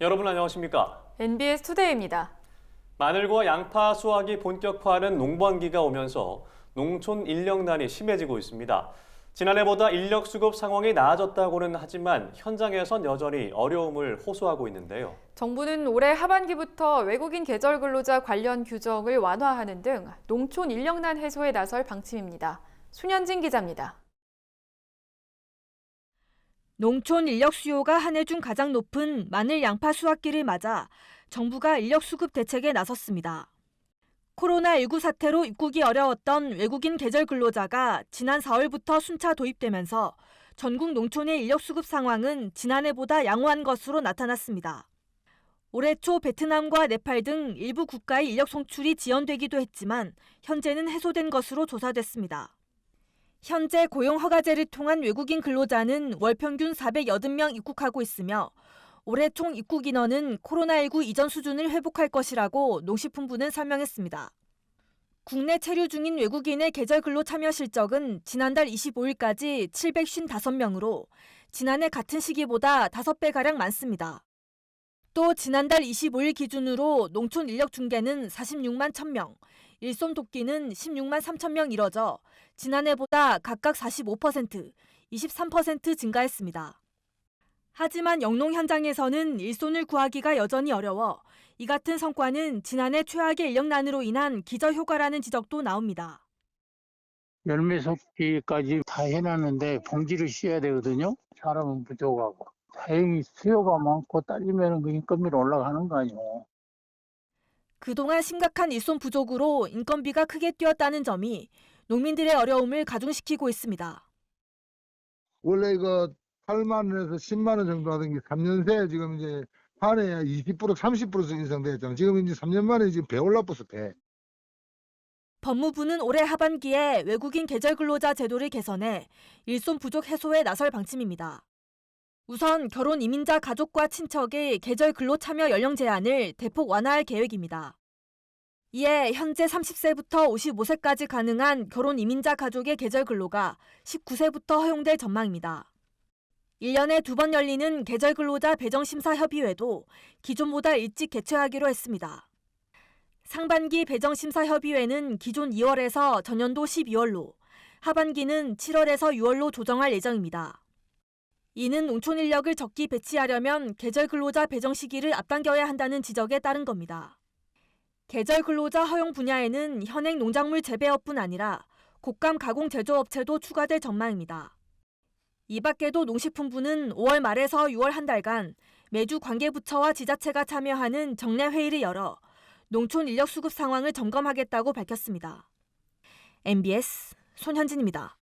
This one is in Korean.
여러분 안녕하십니까? NBS 투데이입니다. 마늘과 양파 수확이 본격화하는 농번기가 오면서 농촌 인력난이 심해지고 있습니다. 지난해보다 인력 수급 상황이 나아졌다고는 하지만 현장에선 여전히 어려움을 호소하고 있는데요. 정부는 올해 하반기부터 외국인 계절 근로자 관련 규정을 완화하는 등 농촌 인력난 해소에 나설 방침입니다. 손현진 기자입니다. 농촌 인력 수요가 한 해 중 가장 높은 마늘 양파 수확기를 맞아 정부가 인력 수급 대책에 나섰습니다. 코로나19 사태로 입국이 어려웠던 외국인 계절 근로자가 지난 4월부터 순차 도입되면서 전국 농촌의 인력 수급 상황은 지난해보다 양호한 것으로 나타났습니다. 올해 초 베트남과 네팔 등 일부 국가의 인력 송출이 지연되기도 했지만 현재는 해소된 것으로 조사됐습니다. 현재 고용 허가제를 통한 외국인 근로자는 월 평균 480명 입국하고 있으며 올해 총 입국 인원은 코로나19 이전 수준을 회복할 것이라고 농식품부는 설명했습니다. 국내 체류 중인 외국인의 계절 근로 참여 실적은 지난달 25일까지 755명으로 지난해 같은 시기보다 5배가량 많습니다. 또 지난달 25일 기준으로 농촌 인력 중개는 46만 1,000명, 일손 돕기는 16만 3천 명 이뤄져 지난해보다 각각 45%, 23% 증가했습니다. 하지만 영농 현장에서는 일손을 구하기가 여전히 어려워 이 같은 성과는 지난해 최악의 인력난으로 인한 기저효과라는 지적도 나옵니다. 열매 섭기까지 다 해놨는데 봉지를 씌워야 되거든요. 사람은 부족하고. 다행히 수요가 많고 딸리면 그 인건비로 올라가는 거 아니에요. 그동안 심각한 일손 부족으로 인건비가 크게 뛰었다는 점이 농민들의 어려움을 가중시키고 있습니다. 원래 이거 8만 원에서 10만 원 정도 하던 게 3년 새에 지금 이제 한 해에 20% 30% 인상됐잖아요. 지금 이제 3년 만에 지금 배 올라버서 배. 법무부는 올해 하반기에 외국인 계절 근로자 제도를 개선해 일손 부족 해소에 나설 방침입니다. 우선 결혼 이민자 가족과 친척의 계절 근로 참여 연령 제한을 대폭 완화할 계획입니다. 이에 현재 30세부터 55세까지 가능한 결혼 이민자 가족의 계절 근로가 19세부터 허용될 전망입니다. 1년에 2번 열리는 계절 근로자 배정심사협의회도 기존보다 일찍 개최하기로 했습니다. 상반기 배정심사협의회는 기존 2월에서 전년도 12월로, 하반기는 7월에서 6월로 조정할 예정입니다. 이는 농촌 인력을 적기 배치하려면 계절 근로자 배정 시기를 앞당겨야 한다는 지적에 따른 겁니다. 계절 근로자 허용 분야에는 현행 농작물 재배업뿐 아니라 곡감 가공 제조업체도 추가될 전망입니다. 이 밖에도 농식품부는 5월 말에서 6월 한 달간 매주 관계부처와 지자체가 참여하는 정례 회의를 열어 농촌 인력 수급 상황을 점검하겠다고 밝혔습니다. NBS 손현진입니다.